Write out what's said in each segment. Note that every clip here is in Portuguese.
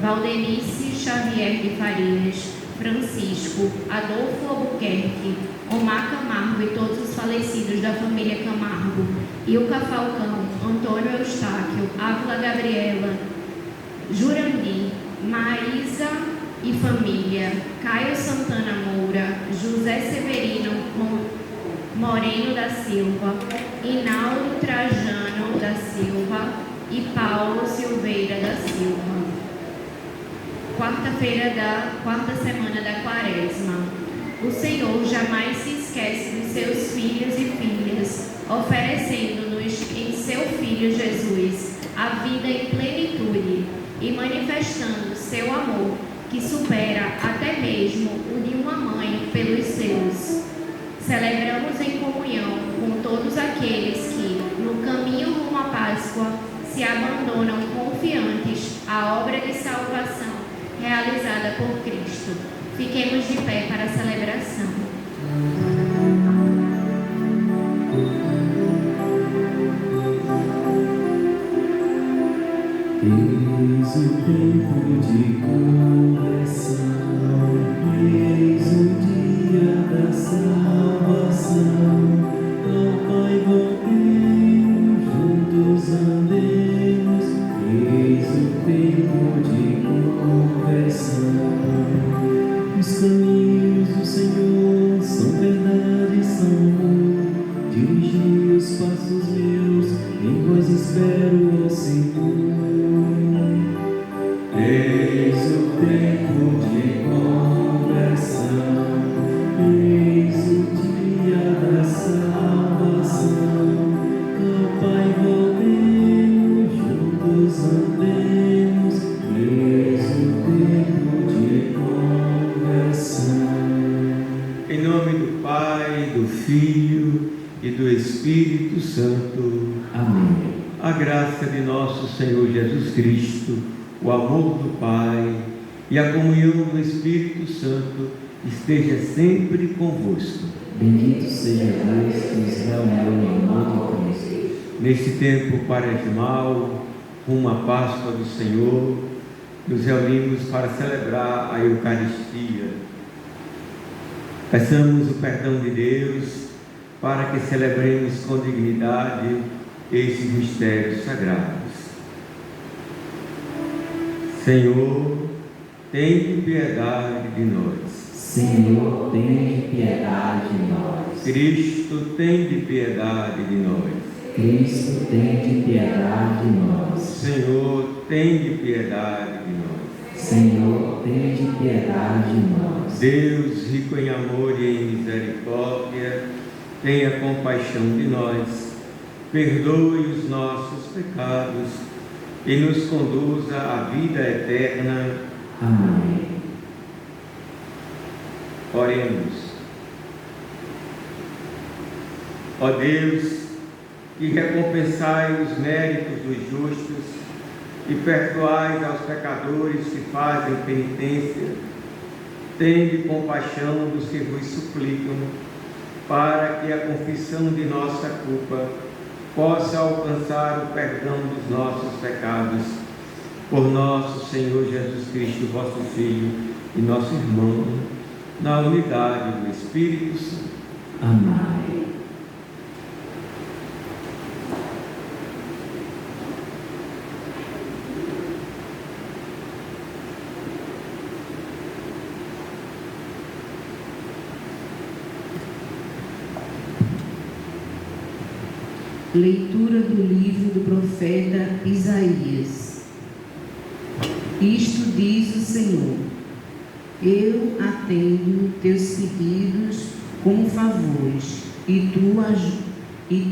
Valdenice Xavier de Farias, Francisco, Adolfo Albuquerque, Omar Camargo e todos os falecidos da família Camargo, Ilka Falcão, Antônio Eustáquio, Ávila Gabriela, Jurandir, Maísa e família, Caio Santana Moura, José Severino Moreno da Silva, Inaldo Trajano da Silva e Paulo Silveira da Silva. Quarta-feira da quarta semana da Quaresma. O Senhor jamais se esquece dos seus filhos e filhas, oferecendo-nos em seu Filho Jesus a vida em plenitude e manifestando seu amor, que supera até mesmo o de uma mãe pelos seus. Celebramos em comunhão com todos aqueles que, no caminho rumo à Páscoa, se abandonam confiantes à obra de salvação realizada por Cristo. Fiquemos de pé para a celebração. Eis o tempo de conversão, eis o dia da salvação. Ao Pai voltemos, juntos andemos, eis o tempo de conversão. Os caminhos do Senhor são verdade e são amor. Dirigi os passos meus, em vós espero, ó Senhor. Eis o tempo de conversão, eis o dia da salvação. Ao Pai voltemos, juntos andemos, eis o tempo de conversão. Em nome do Pai, do Filho e do Espírito Santo. Amém. A graça de nosso Senhor Jesus Cristo, o amor do Pai e a comunhão do Espírito Santo esteja sempre convosco. Bendito seja Deus que nos reuniu em amor de Cristo. Neste tempo quaresmal, rumo à Páscoa do Senhor, nos reunimos para celebrar a Eucaristia. Peçamos o perdão de Deus para que celebremos com dignidade estes mistérios sagrados. Senhor, tem piedade de nós. Senhor, tem piedade de nós. Cristo, tem piedade de nós. Cristo, tem piedade de nós. Senhor, tem piedade de nós. Senhor, tem piedade de nós. Deus, rico em amor e em misericórdia, tenha compaixão de nós, perdoe os nossos pecados e nos conduza à vida eterna. Amém. Oremos. Ó Deus, que recompensai os méritos dos justos e perdoais aos pecadores que fazem penitência, tende compaixão dos que vos suplicam, para que a confissão de nossa culpa possa alcançar o perdão dos nossos pecados, por nosso Senhor Jesus Cristo, vosso Filho e nosso irmão, na unidade do Espírito Santo. Amém. Leitura do livro do profeta Isaías. Isto diz o Senhor: eu atendo teus pedidos como favores, e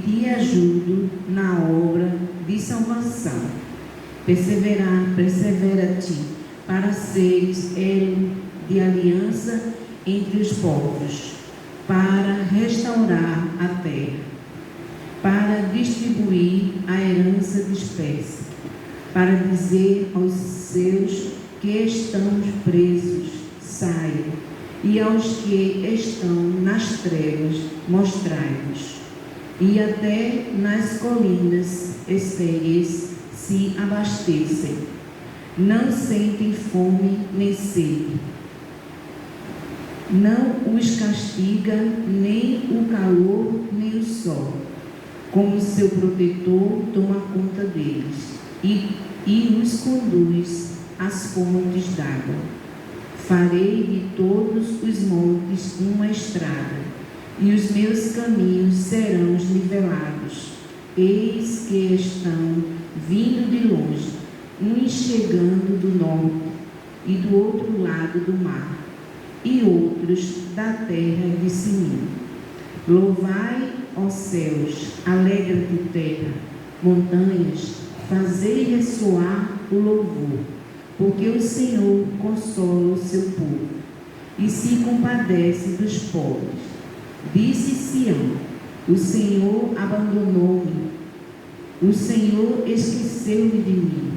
te ajudo na obra de salvação. Persevera-te, para seres elo de aliança entre os povos, para restaurar a terra, para distribuir a herança dispersa, para dizer aos seus que estão presos, saiam, e aos que estão nas trevas, mostrai-vos. E até nas colinas esteias se abastecem. não sentem fome nem sede. Não os castiga nem o calor nem o sol. Como seu protetor, toma conta deles e os conduz às fontes d'água. Farei de todos os montes uma estrada, e os meus caminhos serão nivelados. Eis que estão vindo de longe, uns chegando do norte e do outro lado do mar, e outros da terra de Sinim. Louvai, ó céus, alegra-te, terra, montanhas, fazei ressoar o louvor, porque o Senhor consola o seu povo e se compadece dos pobres. Disse Sião: o Senhor abandonou-me, o Senhor esqueceu-me de mim.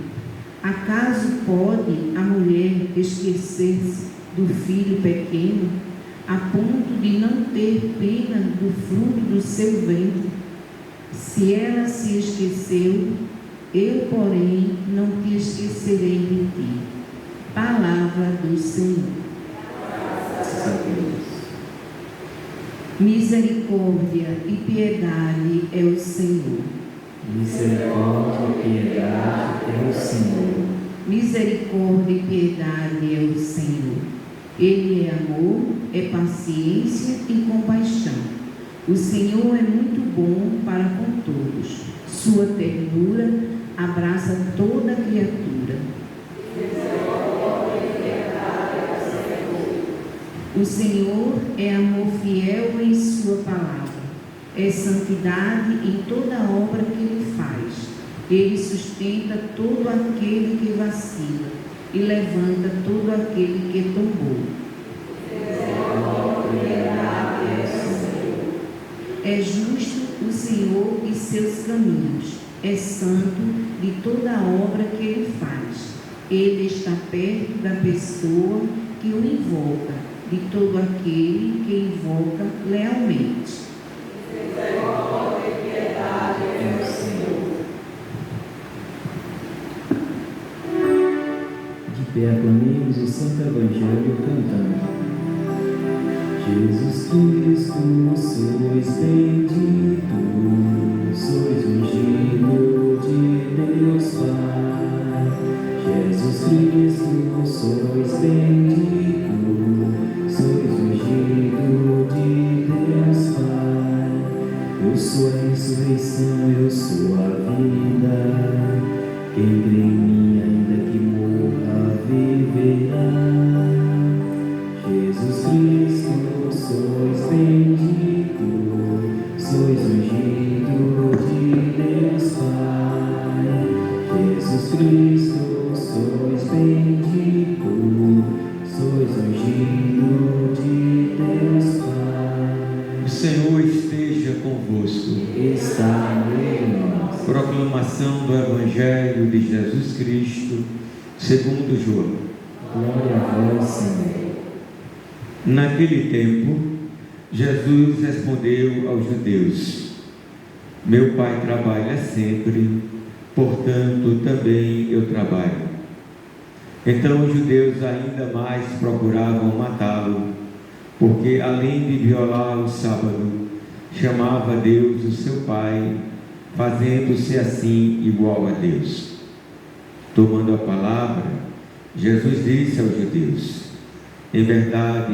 Acaso pode a mulher esquecer-se do filho pequeno, a ponto de não ter pena do fruto do seu ventre? Se ela se esqueceu, eu, porém, não te esquecerei de ti. Palavra do Senhor. Misericórdia e piedade é o Senhor. Misericórdia e piedade é o Senhor. Misericórdia e piedade é o Senhor. Ele é amor, é paciência e compaixão. O Senhor é muito bom para com todos. Sua ternura abraça toda a criatura. O Senhor é amor fiel em sua palavra. É santidade em toda a obra que ele faz. Ele sustenta todo aquele que vacila e levanta todo aquele que tombou. É justo o Senhor e seus caminhos. É santo de toda a obra que ele faz. Ele está perto da pessoa que o invoca, de todo aquele que invoca lealmente. É o Senhor. De pé aclamemos o Santo Evangelho cantando. Jesus Cristo, sois bendito, sois ungido de Deus Pai. Jesus Cristo, sois bendito, sois ungido de Deus Pai. Eu sou a ressurreição, eu sou a vida. Quem crê em mim, ainda que morra, viverá. Jesus Cristo, sois bendito, sois ungido de Deus Pai. Jesus Cristo, sois bendito, sois ungido de Deus Pai. O Senhor esteja convosco. Está no meio de nós. Proclamação do Evangelho de Jesus Cristo, segundo João. Glória a vós, Senhor. Naquele tempo, Jesus respondeu aos judeus: meu Pai trabalha sempre, portanto também eu trabalho. Então os judeus ainda mais procuravam matá-lo, porque além de violar o sábado, chamava Deus o seu Pai, fazendo-se assim igual a Deus. Tomando a palavra, Jesus disse aos judeus: em verdade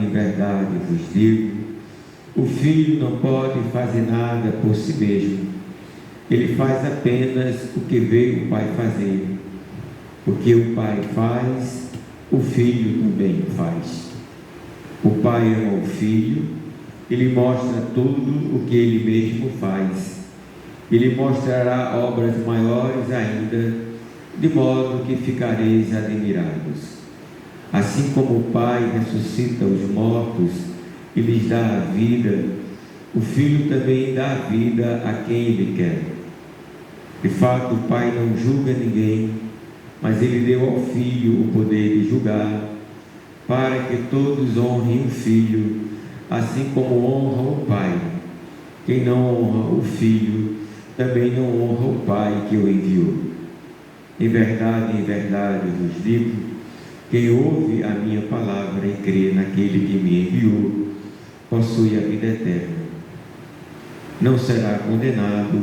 vos digo, o Filho não pode fazer nada por si mesmo. Ele faz apenas o que veio o Pai fazer. O que o Pai faz, o Filho também faz. O Pai ama o Filho, ele mostra tudo o que ele mesmo faz. Ele mostrará obras maiores ainda, de modo que ficareis admirados. Assim como o Pai ressuscita os mortos e lhes dá a vida, o Filho também dá a vida a quem ele quer. De fato, o Pai não julga ninguém, mas ele deu ao Filho o poder de julgar, para que todos honrem o Filho, assim como honram o Pai. Quem não honra o Filho, também não honra o Pai que o enviou. em verdade vos digo, quem ouve a minha palavra e crê naquele que me enviou, possui a vida eterna. Não será condenado,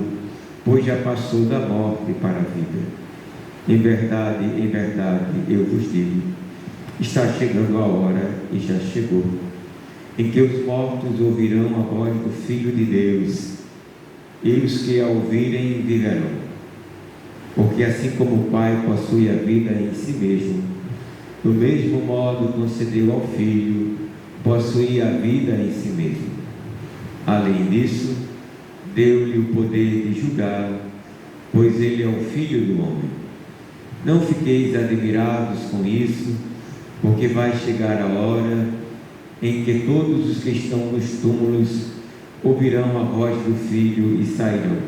pois já passou da morte para a vida. Em verdade, eu vos digo, está chegando a hora, e já chegou, em que os mortos ouvirão a voz do Filho de Deus, e os que a ouvirem viverão. Porque assim como o Pai possui a vida em si mesmo, do mesmo modo concedeu ao Filho possuir a vida em si mesmo. Além disso, deu-lhe o poder de julgar, pois ele é o Filho do homem. Não fiqueis admirados com isso, porque vai chegar a hora em que todos os que estão nos túmulos ouvirão a voz do Filho e sairão.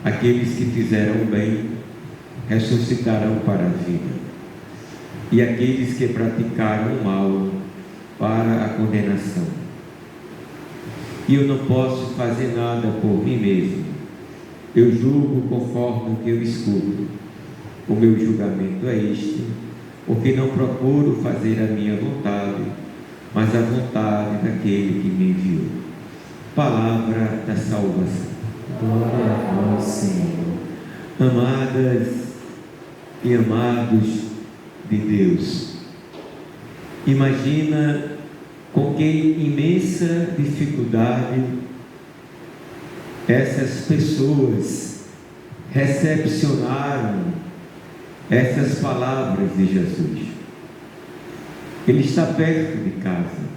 Aqueles que fizeram bem ressuscitarão para a vida, e aqueles que praticaram o mal para a condenação. E eu não posso fazer nada por mim mesmo. Eu julgo conforme o que eu escuto. O meu julgamento é este, porque não procuro fazer a minha vontade, mas a vontade daquele que me enviou. Palavra da salvação. Glória a vós, Senhor. Amadas e amados de Deus, imagina com que imensa dificuldade essas pessoas recepcionaram essas palavras de Jesus. Ele está perto de casa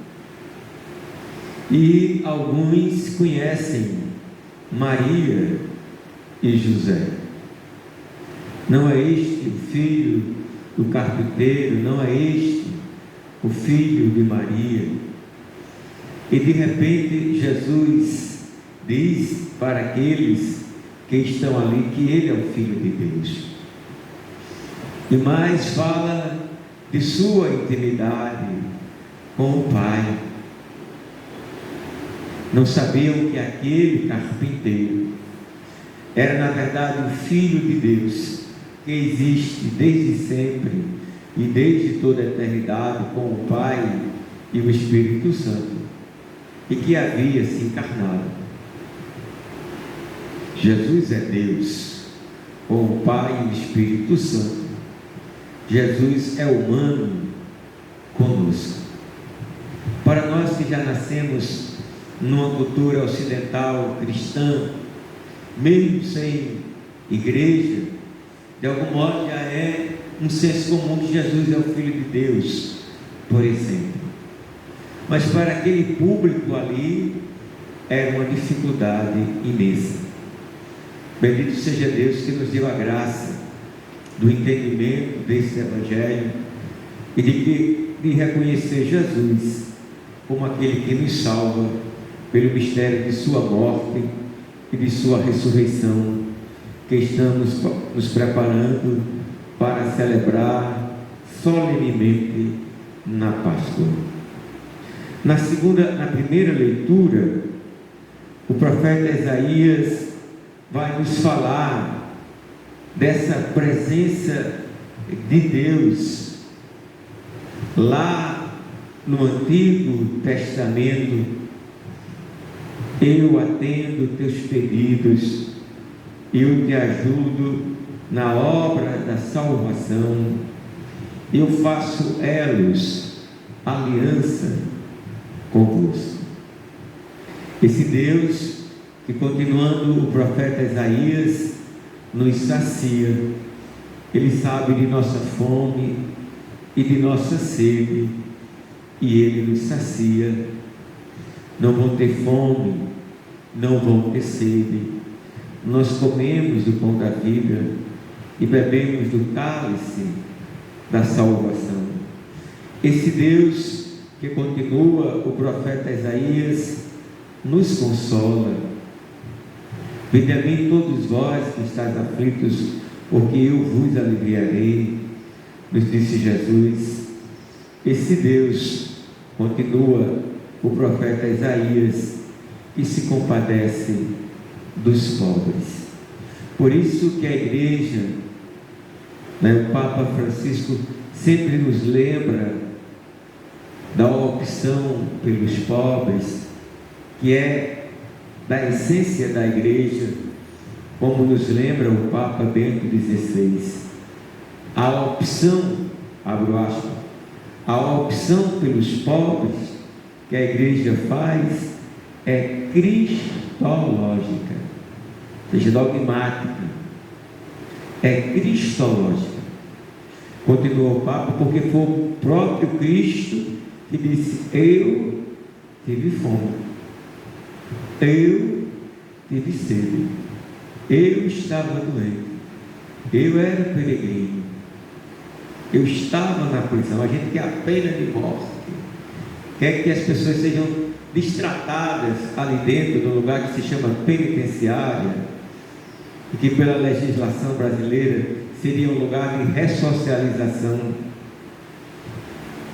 e alguns conhecem Maria e José. Não é este o filho do carpinteiro? Não é este o filho de Maria? E de repente Jesus diz para aqueles que estão ali que ele é o Filho de Deus. E mais fala de sua intimidade com o Pai. Não sabiam que aquele carpinteiro era na verdade o Filho de Deus, que existe desde sempre e desde toda a eternidade com o Pai e o Espírito Santo, e que havia se encarnado. Jesus é Deus com o Pai e o Espírito Santo. Jesus é humano conosco. Para nós que já nascemos numa cultura ocidental cristã, mesmo sem igreja, de algum modo já é um senso comum que Jesus é o Filho de Deus, por exemplo. Mas para aquele público ali era uma dificuldade imensa. Bendito seja Deus que nos deu a graça do entendimento desse Evangelho e de reconhecer Jesus como aquele que nos salva pelo mistério de sua morte e de sua ressurreição, que estamos nos preparando para celebrar solenemente na Páscoa. Na primeira leitura, o profeta Isaías vai nos falar dessa presença de Deus lá no Antigo Testamento. Eu atendo teus pedidos, eu te ajudo na obra da salvação, eu faço elos, aliança convosco. Esse Deus que, continuando o profeta Isaías, nos sacia. Ele sabe de nossa fome e de nossa sede, e Ele nos sacia. Não vão ter fome, não vão ter sede. Nós comemos do pão da vida e bebemos do cálice da salvação. Esse Deus que continua o profeta Isaías nos consola. Vinde a mim todos vós que estáis aflitos, porque eu vos aliviarei, nos disse Jesus. Esse Deus continua o profeta Isaías, que se compadece dos pobres. Por isso que a igreja né? O Papa Francisco sempre nos lembra da opção pelos pobres, que é da essência da igreja, como nos lembra o Papa Bento XVI. A opção, abro aspas, a opção pelos pobres que a igreja faz é cristológica, ou seja, dogmática, é cristológica. Continuou o Papa, porque foi o próprio Cristo que disse: eu tive fome, eu tive sede, eu estava doente, eu era peregrino, eu estava na prisão. A gente quer a pena de morte, quer que as pessoas sejam destratadas ali dentro do lugar que se chama penitenciária, e que pela legislação brasileira seria um lugar de ressocialização,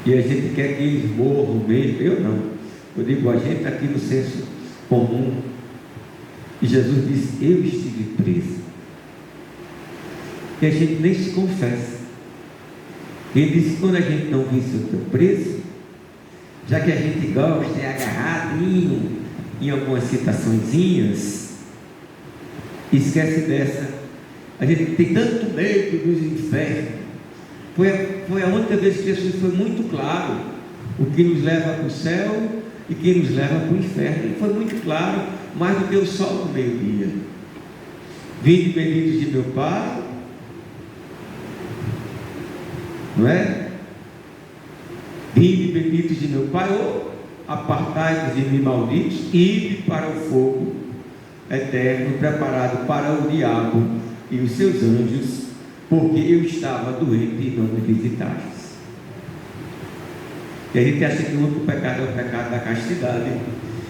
e a gente quer que eles morram mesmo. Eu não, eu digo, a gente aqui no senso comum. E Jesus disse: eu estive preso, e a gente nem se confessa. Ele disse: quando a gente não visse o teu preso, já que a gente gosta, é agarradinho em algumas citaçõezinhas, esquece dessa. A gente tem tanto medo dos infernos. Foi a única vez que Jesus foi muito claro o que nos leva para o céu e que nos leva para o inferno. Ele foi muito claro, mais do que o sol do meio-dia. Vinde benditos de meu Pai, não é? Vinde benditos de meu Pai, ou apartai-vos de mim, malditos, e ide para o fogo eterno preparado para o diabo e os seus anjos, porque eu estava doente e não me visitastes. E a gente acha que o único pecado é o pecado da castidade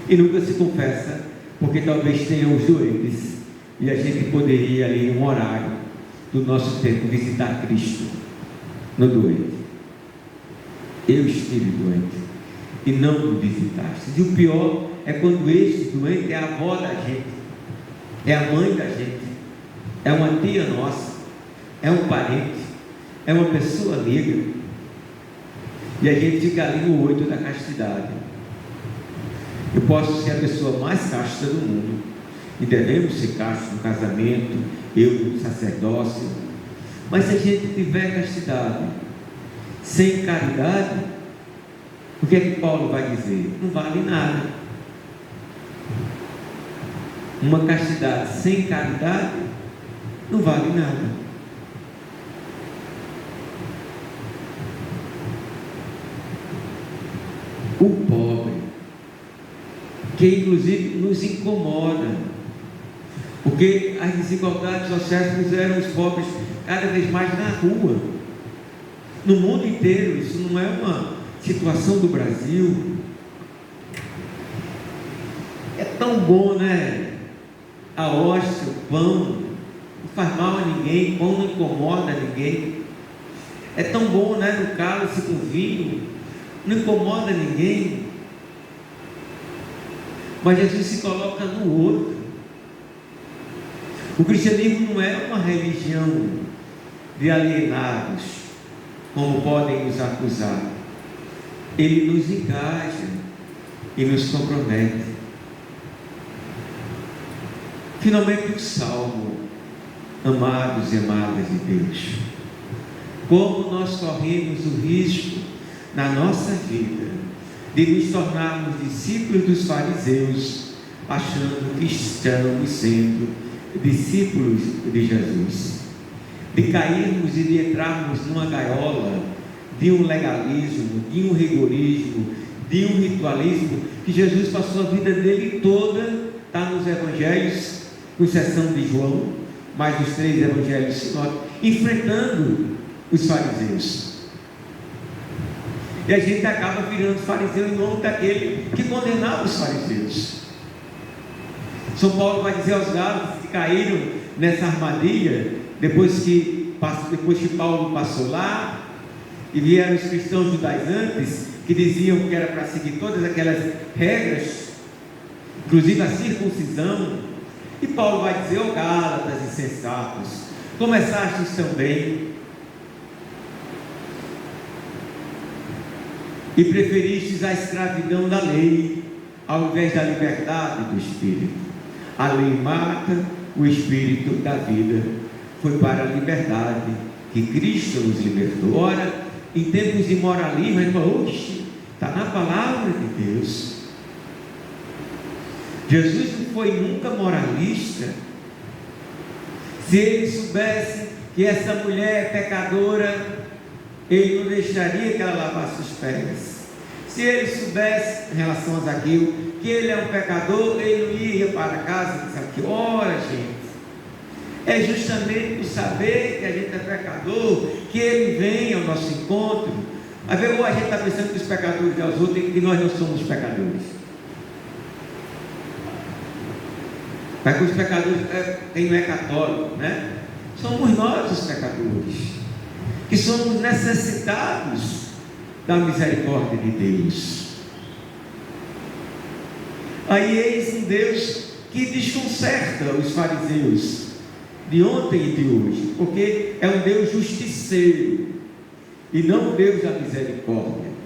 e nunca se confessa, porque talvez tenha os doentes, e a gente poderia ali em um horário do nosso tempo visitar Cristo no doente. Eu estive doente e não me visitastes. E o pior é quando este doente é a avó da gente, é a mãe da gente, é uma tia nossa, é um parente, é uma pessoa amiga, e a gente fica ali no 8 da castidade. Eu posso ser a pessoa mais casta do mundo, e devemos ser castos no casamento, eu no sacerdócio, mas se a gente tiver castidade sem caridade, o que é que Paulo vai dizer? Não vale nada. Uma castidade sem caridade não vale nada. O pobre, que inclusive nos incomoda, porque as desigualdades sociais puseram os pobres cada vez mais na rua, no mundo inteiro. Isso não é uma situação do Brasil. É tão bom, né? A hóstia, o pão, não faz mal a ninguém, pão não incomoda ninguém. É tão bom, né? No cálice com vinho, não incomoda ninguém. Mas Jesus se coloca no outro. O cristianismo não é uma religião de alienados, como podem nos acusar. Ele nos engaja e nos compromete. Finalmente, o salmo, amados e amadas de Deus, como nós corremos o risco na nossa vida de nos tornarmos discípulos dos fariseus, achando que estamos sendo discípulos de Jesus, de cairmos e de entrarmos numa gaiola de um legalismo, de um rigorismo, de um ritualismo, que Jesus passou a vida dele toda, está nos evangelhos, com exceção de João, mas os 3 evangelhos sinóticos, enfrentando os fariseus. E a gente acaba virando fariseu em nome daquele que condenava os fariseus. São Paulo vai dizer aos Gálatas que caíram nessa armadilha, depois que Paulo passou lá, e vieram os cristãos judaizantes, que diziam que era para seguir todas aquelas regras, inclusive a circuncisão. E Paulo vai dizer: ó Gálatas insensatos, começastes também e preferistes a escravidão da lei ao invés da liberdade do Espírito. A lei mata, o Espírito da vida. Foi para a liberdade que Cristo nos libertou. Ora, em tempos de moralismo, a gente fala, oxe, está na palavra de Deus. Jesus não foi nunca moralista. Se ele soubesse que essa mulher é pecadora, ele não deixaria que ela lavasse os pés. Se ele soubesse, em relação a Zaqueu, que ele é um pecador, ele não ia para casa de Zaqueu. Ora, gente, é justamente por saber que a gente é pecador, que ele vem ao nosso encontro. Ou a gente está pensando que os pecadores aos outros e que nós não somos pecadores. Mas que os pecadores, quem não é católico, né? Somos nós os pecadores, que somos necessitados da misericórdia de Deus. Aí eis um Deus que desconcerta os fariseus de ontem e de hoje, porque é um Deus justiceiro e não um Deus da misericórdia.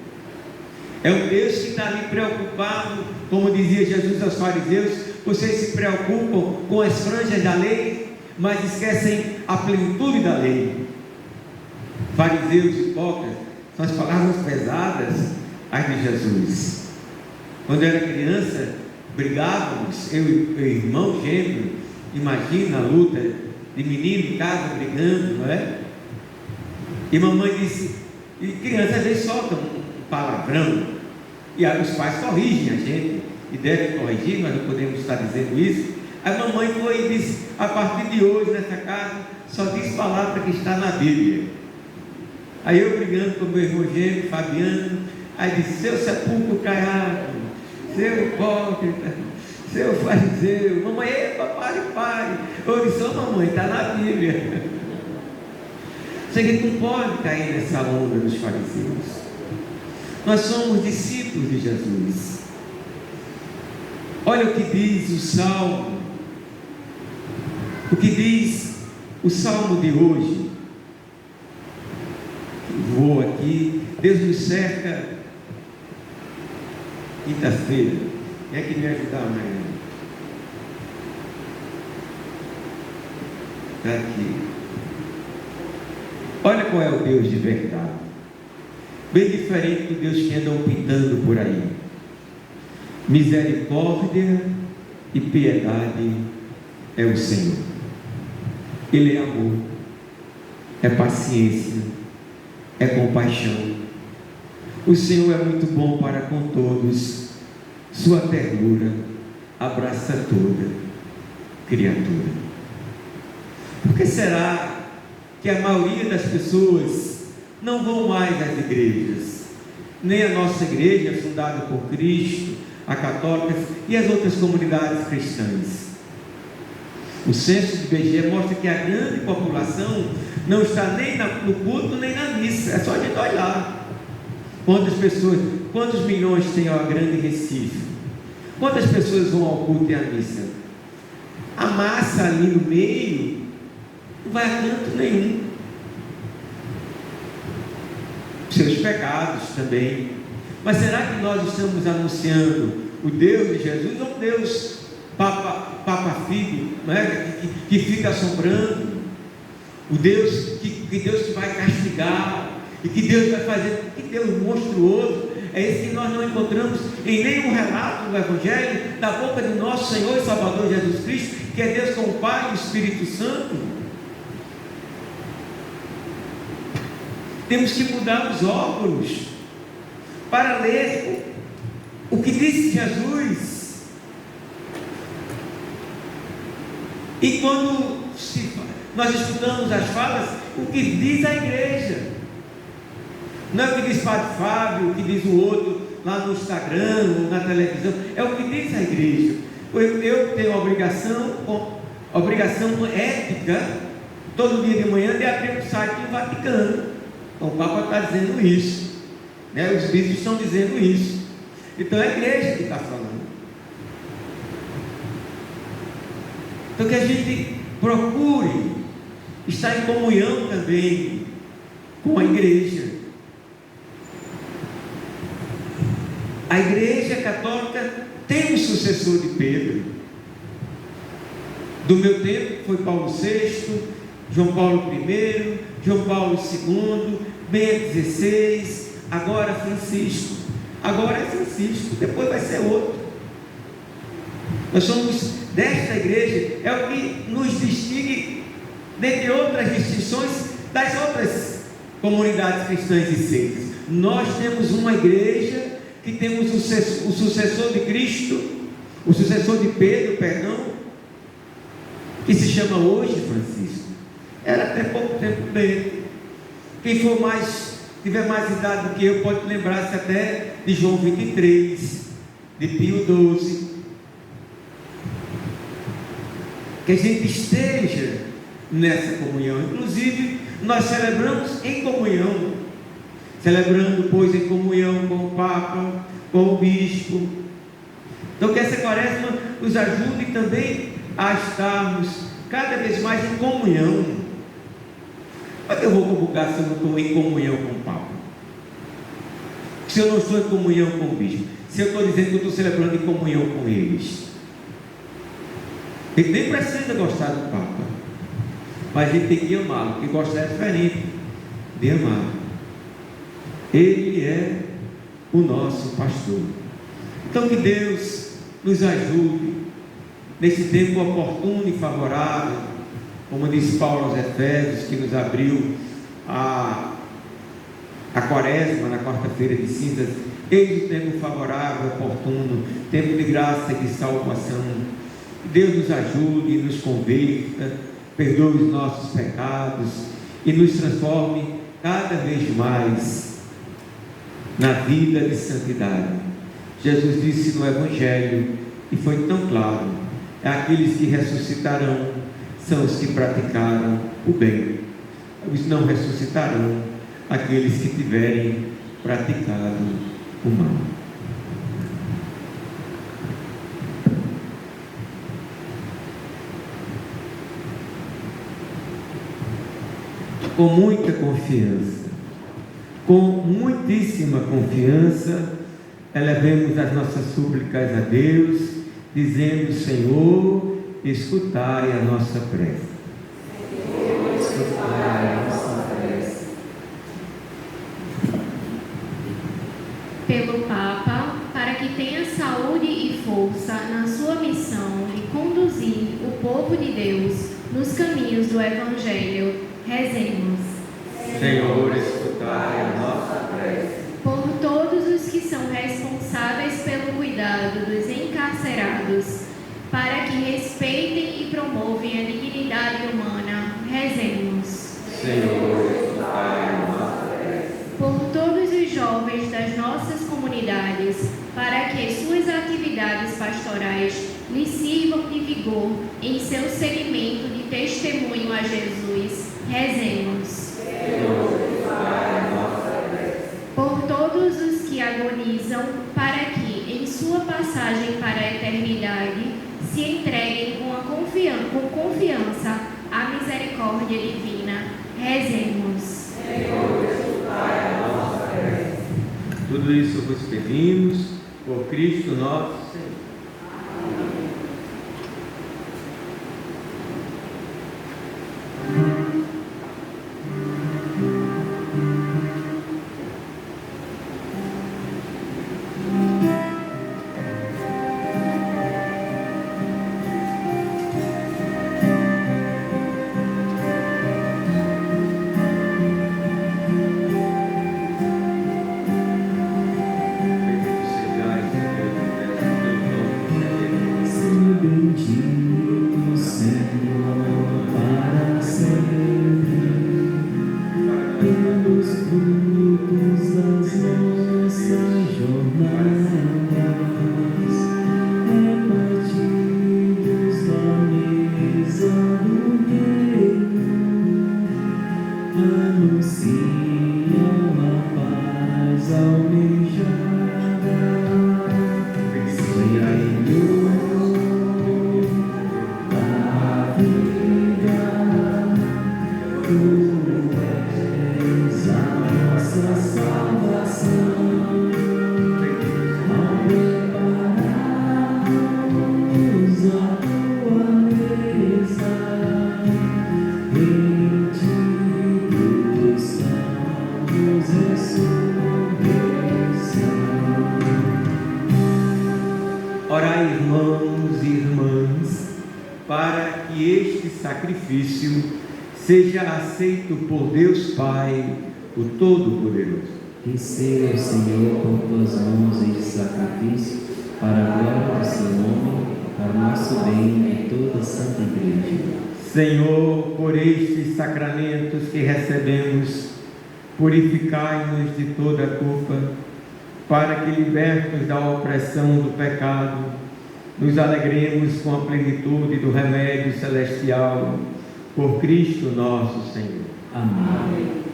É um Deus que está ali preocupado, como dizia Jesus aos fariseus: vocês se preocupam com as franjas da lei, mas esquecem a plenitude da lei. Fariseus hipócritas são as palavras pesadas as de Jesus. Quando eu era criança, brigávamos, eu e meu irmão gêmeo. Imagina a luta de menino em casa brigando, não é? E mamãe disse, e criança às vezes solta um palavrão, e aí os pais corrigem a gente, e devem corrigir, mas não podemos estar dizendo isso. A mamãe foi e disse, a partir de hoje nessa casa só diz palavra que está na Bíblia. Aí eu brigando com meu irmão gêmeo, Fabiano, aí disse, seu sepulcro caiado, seu hipócrita, seu fariseu. Mamãe, epa, pare. Eu disse, mamãe, está na Bíblia. Você não pode cair nessa onda dos fariseus. Nós somos discípulos de Jesus. Olha o que diz o Salmo. O que diz o Salmo de hoje. Vou aqui. Deus nos cerca. Quinta-feira. Quem é que me ajudar amanhã? Está aqui. Olha qual é o Deus de verdade. Bem diferente do Deus que andam pintando por aí. Misericórdia e piedade é o Senhor. Ele é amor, é paciência, é compaixão. O Senhor é muito bom para com todos. Sua ternura abraça toda criatura. Por que será que a maioria das pessoas não vão mais às igrejas? Nem a nossa igreja, fundada por Cristo, a católica e as outras comunidades cristãs. O censo de IBGE mostra que a grande população não está nem no culto nem na missa. É só a gente olhar quantas pessoas, quantos milhões tem a grande Recife, quantas pessoas vão ao culto e à missa. A massa ali no meio não vai a canto nenhum. Seus pecados também. Mas será que nós estamos anunciando o Deus de Jesus, ou um Deus Papa Filho, não é? que fica assombrando? O Deus que Deus vai castigar, e que Deus vai fazer, que Deus monstruoso. É esse que nós não encontramos em nenhum relato do Evangelho, da boca do nosso Senhor e Salvador Jesus Cristo, que é Deus com o Pai e o Espírito Santo. Temos que mudar os óculos para ler o que disse Jesus. E quando nós estudamos as falas, o que diz a igreja, não é o que diz Padre Fábio, o que diz o outro lá no Instagram ou na televisão, é o que diz a igreja. Eu tenho a obrigação ética, todo dia de manhã, de abrir o site do Vaticano. O Papa está dizendo isso, né? Os bispos estão dizendo isso. Então é a igreja que está falando. Então que a gente procure estar em comunhão também com a igreja. A Igreja Católica tem um sucessor de Pedro. Do meu tempo foi Paulo VI, João Paulo I, João Paulo II, Bento XVI, agora Francisco. Agora é Francisco, depois vai ser outro. Nós somos desta igreja, é o que nos distingue, dentre outras distinções, das outras comunidades cristãs e seitas. Nós temos uma igreja que temos o sucessor de Cristo, o sucessor de Pedro, que se chama hoje Francisco. Era até pouco tempo dele. Quem tiver mais idade do que eu, pode lembrar-se até de João 23, de Pio XII. Que a gente esteja nessa comunhão. Inclusive, nós celebramos em comunhão, celebrando, pois, em comunhão com o Papa, com o Bispo. Então, que essa quaresma nos ajude também a estarmos cada vez mais em comunhão. Mas eu vou comungar se eu não estou em comunhão com o Papa? Se eu não estou em comunhão com o Bispo? Se eu estou dizendo que eu estou celebrando em comunhão com eles? Ele nem precisa gostar do Papa, mas a gente tem que amá-lo, porque gostar é diferente de amar. Ele é o nosso pastor. Então que Deus nos ajude nesse tempo oportuno e favorável, como diz Paulo aos Efésios, que nos abriu a quaresma na quarta-feira de cinzas. Eis o tempo favorável, oportuno, tempo de graça e de salvação. Deus nos ajude, nos converta, perdoe os nossos pecados e nos transforme cada vez mais na vida de santidade. Jesus disse no Evangelho, e foi tão claro: aqueles que ressuscitarão são os que praticaram o bem, os não ressuscitarão aqueles que tiverem praticado o mal. Com muita confiança, com muitíssima confiança, elevemos as nossas súplicas a Deus, dizendo: Senhor, escutai a nossa prece. Senhor, escutai a nossa prece. Pelo Papa, para que tenha saúde e força na sua missão de conduzir o povo de Deus nos caminhos do Evangelho, rezemos. Senhor, escutai a nossa prece. Por todos os que são responsáveis pelo cuidado dos encarcerados, para que respeitem e promovem a dignidade humana, rezemos. Senhor, escutai a nossa prece. Por todos os jovens das nossas comunidades, para que suas atividades pastorais lhes sirvam de vigor em seu segmento de testemunho a Jesus, rezemos. Senhor, escutai a nossa prece. Por todos os que agonizam, para que, em sua passagem para a eternidade, se entreguem com confiança à misericórdia divina, rezemos. Senhor, escutai a nossa prece. Tudo isso vos pedimos por Cristo nosso Senhor. Bendito sejais, Deus, Orai, irmãos e irmãs, para que este sacrifício seja aceito por Deus Pai, o Todo-Poderoso. Receba, Senhor, por tuas mãos este sacrifício, para a glória do seu nome, para o nosso bem e toda a Santa Igreja. Senhor, por estes sacramentos que recebemos, purificai-nos de toda a culpa, para que, libertos da opressão do pecado, nos alegremos com a plenitude do remédio celestial, por Cristo nosso Senhor. Amém.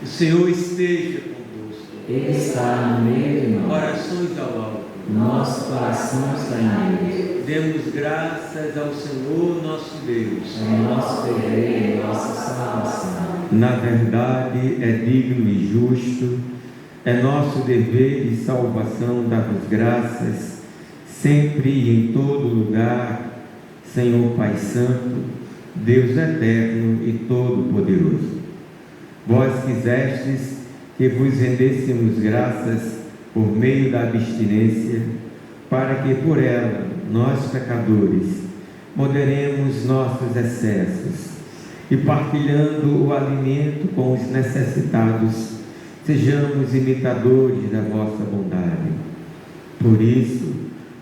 O Senhor esteja convosco. Ele está no meio de nós. Orações ao alto. Nosso coração está em Deus. Demos graças ao Senhor nosso Deus. É nosso dever e nossa salvação. Na verdade, é digno e justo, é nosso dever e salvação dar-vos graças, sempre e em todo lugar, Senhor Pai Santo, Deus eterno e todo-poderoso. Vós quisestes que vos rendêssemos graças por meio da abstinência, para que por ela, nós pecadores, moderemos nossos excessos e, partilhando o alimento com os necessitados, sejamos imitadores da vossa bondade. Por isso,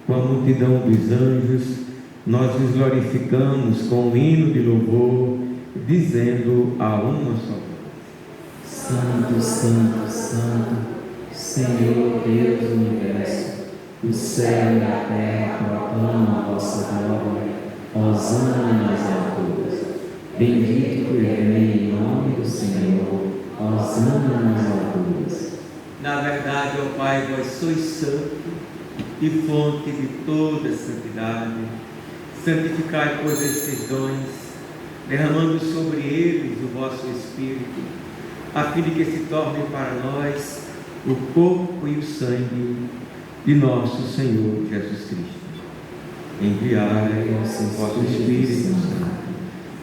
com a multidão dos anjos, nós vos glorificamos com um hino de louvor, dizendo a uma só voz: Santo, Santo, Santo, Senhor Deus do Universo, o céu e a terra proclamam a vossa glória. Hosana nas alturas. Bendito que vem em nome do Senhor. Hosana nas alturas. Na verdade, ó Pai, vós sois santo e fonte de toda santidade. Santificai, pois, estes dons, derramando sobre eles o vosso Espírito, a fim de que se tornem para nós o corpo e o sangue de nosso Senhor Jesus Cristo. Enviai o vosso Espírito Santo,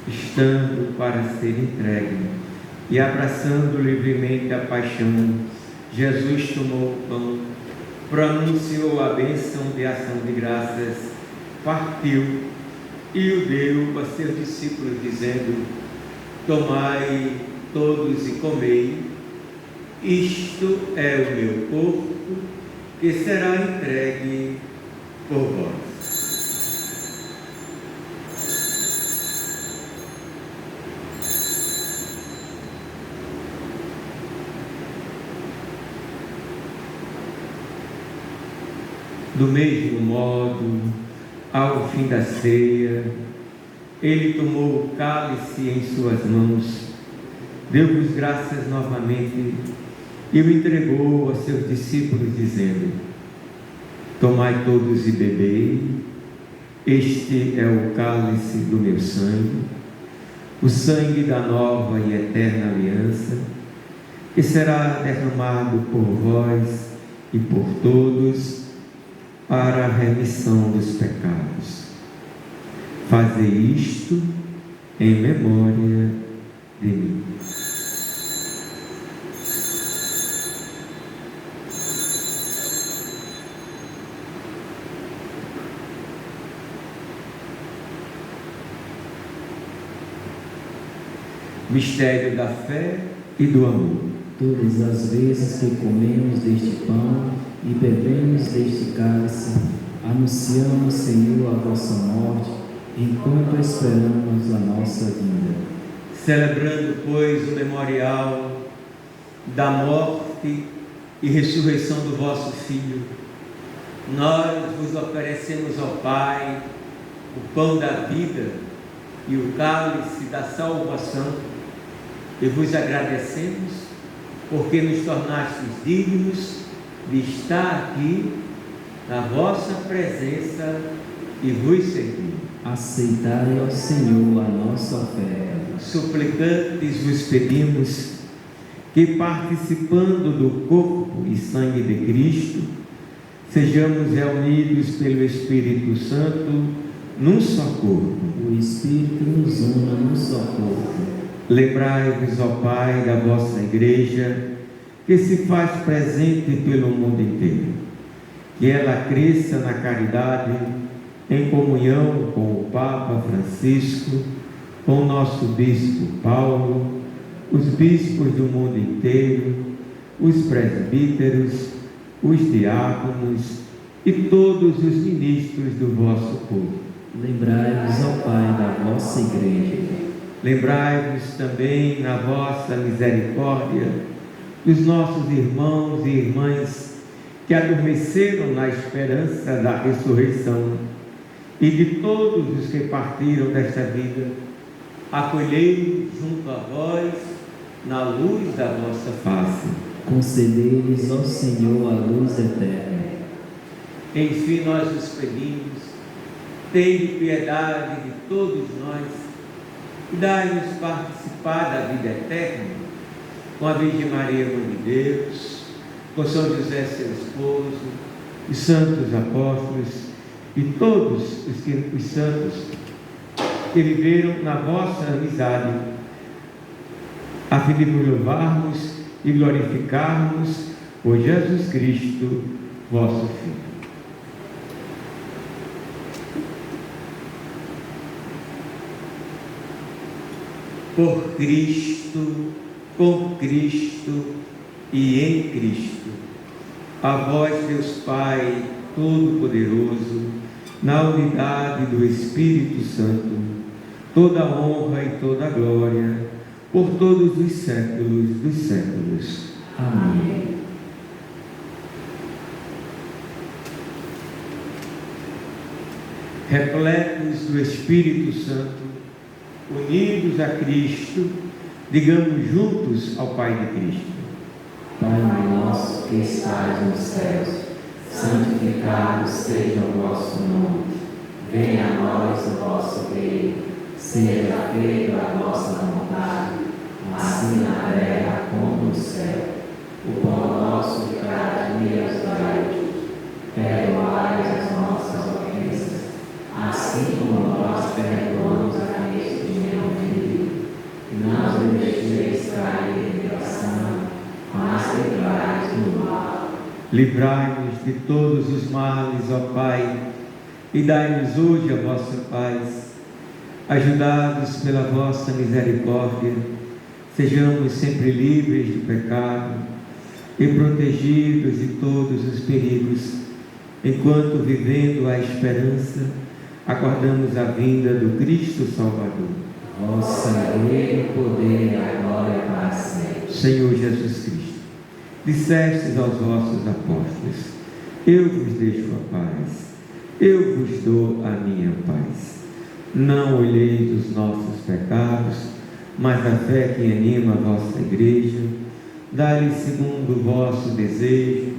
estando para ser entregue e abraçando livremente a paixão, Jesus tomou o pão, pronunciou a bênção de ação de graças, partiu e o deu a seus discípulos, dizendo: tomai todos e comei, isto é o meu corpo, que será entregue por vós. Do mesmo modo, ao fim da ceia, ele tomou o cálice em suas mãos, deu-vos graças novamente e o entregou a seus discípulos, dizendo: tomai todos e bebei, este é o cálice do meu sangue, o sangue da nova e eterna aliança, que será derramado por vós e por todos, para a remissão dos pecados. Fazei isto em memória de mim. Mistério da fé e do amor. Todas as vezes que comemos deste pão e bebemos deste cálice, anunciamos, Senhor, a vossa morte, enquanto esperamos a nossa vinda. Celebrando, pois, o memorial da morte e ressurreição do vosso Filho, nós vos oferecemos, ó Pai, o pão da vida e o cálice da salvação, e vos agradecemos porque nos tornastes dignos de estar aqui na vossa presença e vos servir. Aceitai, ó Senhor, a nossa oferta. Suplicantes vos pedimos que, participando do corpo e sangue de Cristo, sejamos reunidos pelo Espírito Santo num só corpo. O Espírito nos una num só corpo. Lembrai-vos, ó Pai, da vossa Igreja, que se faz presente pelo mundo inteiro. Que ela cresça na caridade, em comunhão com o Papa Francisco, com o nosso Bispo Paulo, os bispos do mundo inteiro, os presbíteros, os diáconos e todos os ministros do vosso povo. Lembrai-vos, ó Pai, da vossa Igreja. Lembrai-vos também, na vossa misericórdia, dos nossos irmãos e irmãs que adormeceram na esperança da ressurreição e de todos os que partiram desta vida. Acolhei-os junto a vós na luz da vossa face. Concedei-lhes, ó Senhor, a luz eterna. Enfim, nós os pedimos, tende piedade de todos nós e dai-nos participar da vida eterna com a Virgem Maria, Mãe de Deus, com São José, seu esposo, os santos apóstolos e todos os santos que viveram na vossa amizade, a fim de nos louvarmos e glorificarmos por Jesus Cristo, vosso Filho. Por Cristo, com Cristo e em Cristo, a vós, Deus Pai Todo-Poderoso, na unidade do Espírito Santo, toda honra e toda glória, por todos os séculos dos séculos. Amém. Repletos do Espírito Santo, unidos a Cristo, digamos juntos ao Pai de Cristo: Pai nosso que estais nos céus, santificado seja o vosso nome. Venha a nós o vosso reino. Seja feita a vossa vontade, assim na terra como no céu. O pão nosso de cada dia nos dai hoje. Perdoai as nossas ofensas, assim como nós perdoamos aqueles que nos ofendem. Não nos deixeis cair em tentação, mas livrai-nos do mal. Livrai-nos de todos os males, ó Pai, e dai-nos hoje a vossa paz. Ajudados pela vossa misericórdia, sejamos sempre livres do pecado e protegidos de todos os perigos, enquanto, vivendo a esperança, aguardamos a vinda do Cristo Salvador. Vossa glória, o poder e a glória para sempre. Senhor Jesus Cristo, dissestes aos vossos apóstolos: eu vos deixo a paz, eu vos dou a minha paz. Não olheis os nossos pecados, mas a fé que anima a vossa igreja. Dai-lhe segundo o vosso desejo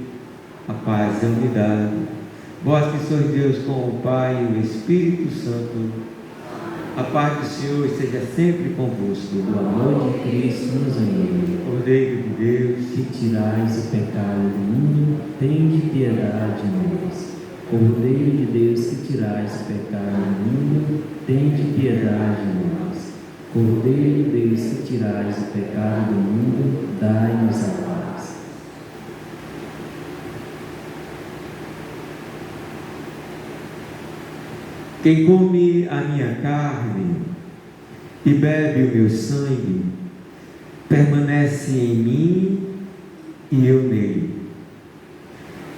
a paz e a unidade. Vós que sois Deus com o Pai e o Espírito Santo, a paz do Senhor esteja sempre convosco. O amor de Cristo nos une. Cordeiro de Deus, Que tirais o pecado do mundo, tende piedade de nós. Cordeiro de Deus, que tirais o pecado do mundo, tende piedade de nós. Cordeiro de Deus, que tirais o pecado do mundo, dai-nos a paz. quem come a minha carne e bebe o meu sangue, permanece em mim e eu nele.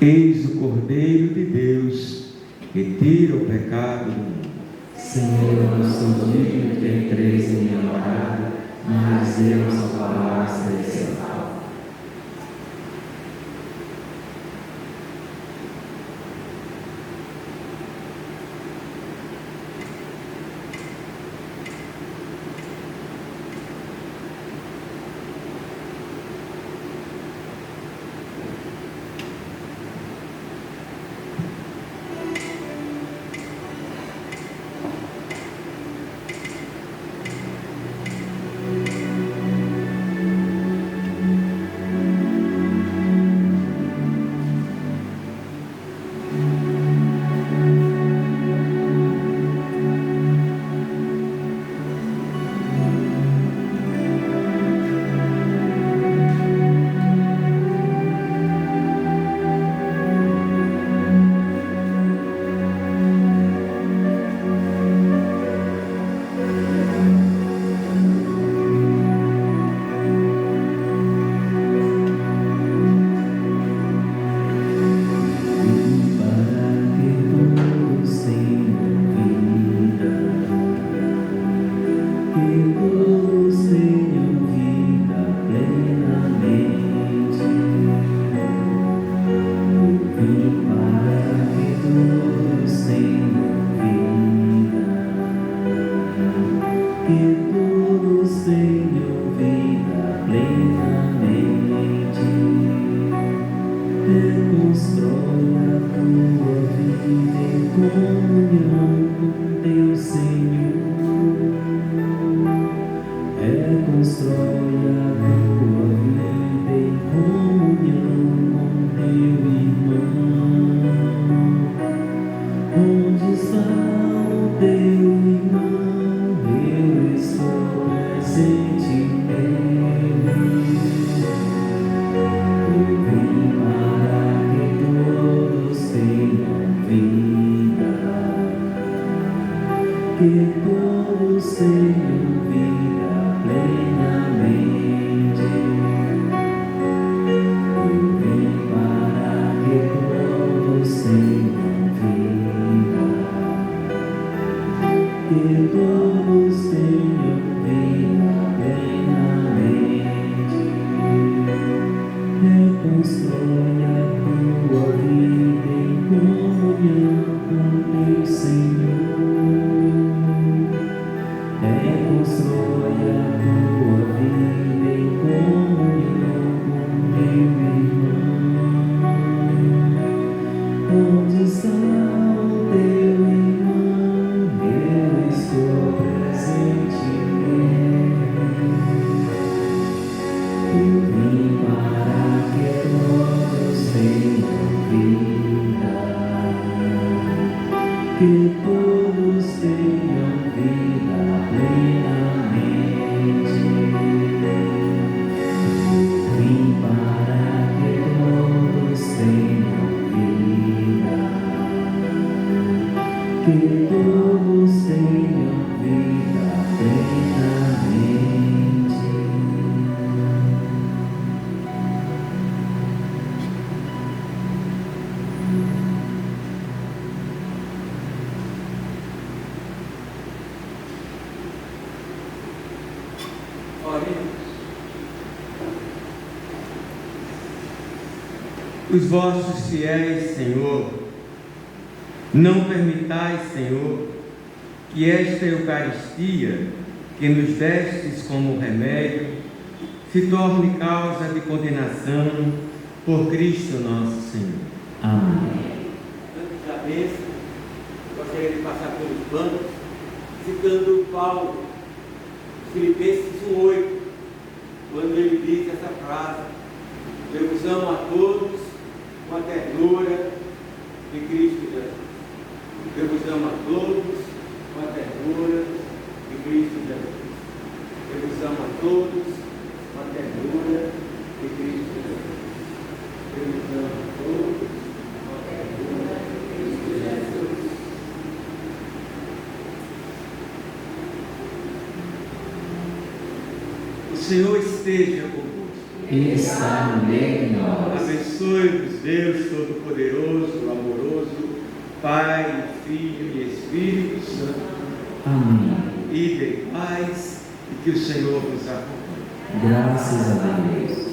Eis o Cordeiro de Deus que tira o pecado do mundo. Senhor, eu não sou digno de que entreis em minha morada, mas eu só falar serei salvo. reconstrói a tua vida em comunhão com teu Senhor. Reconstrói a tua vida em comunhão com teu irmão. Onde está o teu irmão? Eu estou presente nele. Eu vim para que todos tenham vida, que todos tenham vida plenamente. Eu vim para que todos tenham vida, que todos tenham vida plenamente. Reconstrói a tua vida em comunhão com teu Senhor. Reconstrói a tua vida em comunhão com teu irmão. Onde está o teu irmão? Eu estou presente nele. Eu vim para que todos tenham vida, que todos tenham vida plenamente. Vim para que todos tenham vida, que todos tenham vida plenamente. Os vossos fiéis, Senhor, não permitais, Senhor, que esta Eucaristia, que nos destes como remédio, se torne causa de condenação por Cristo nosso Senhor. Amém. Antes da bênção, gostaria de passar pelos bancos, citando Paulo, Filipenses 1:8, quando ele diz essa frase: eu vos amo a todos com a ternura de Cristo Jesus. Eu vos amo a todos com a ternura de Cristo Jesus. Eu vos amo a todos com a ternura de Cristo Jesus. Eu vos amo a todos com a ternura de Cristo Jesus. O Senhor esteja convosco. Está no meio de nós. Abençoe-vos Deus Todo-Poderoso, amoroso, Pai, Filho e Espírito Santo. Amém. E de paz, e que o Senhor vos acompanhe. Graças a Deus.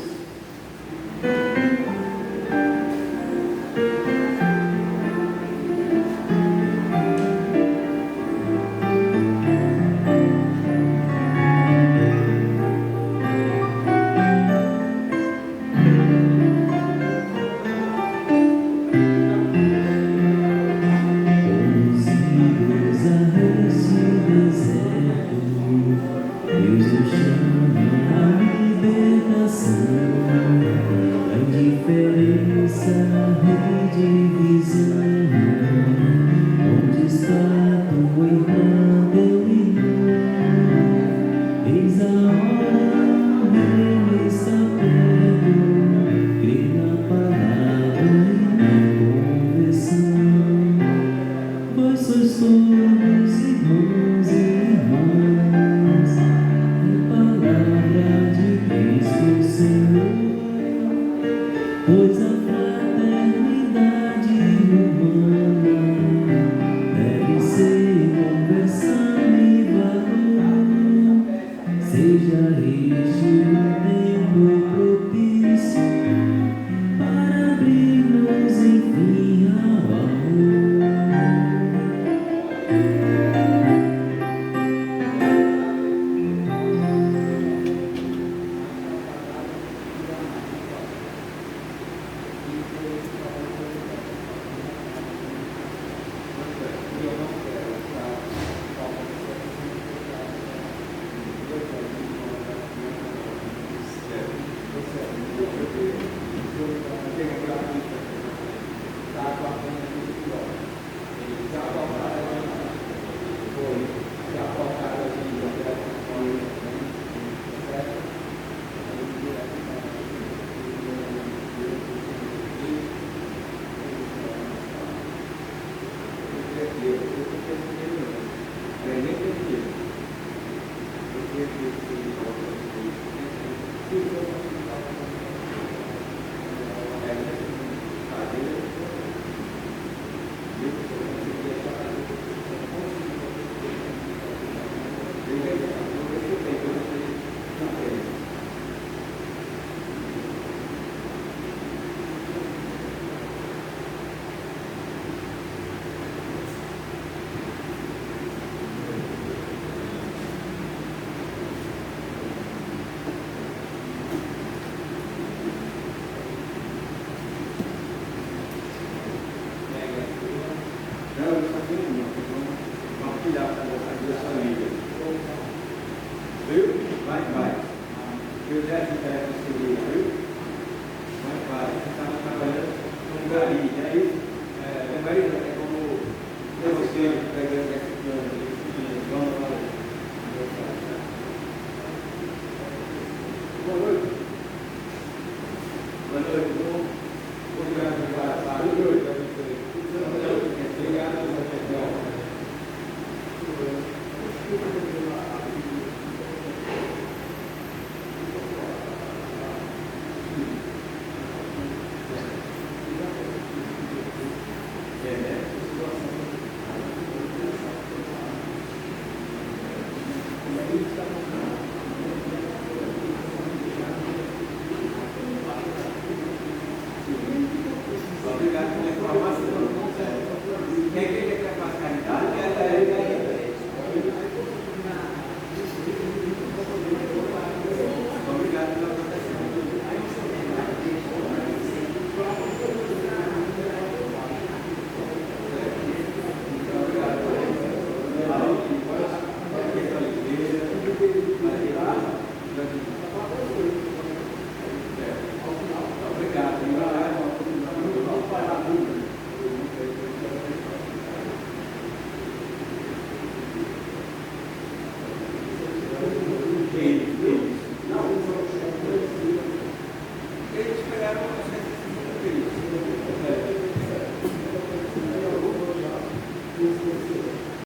Pois a fraternidade humana deve ser conversada.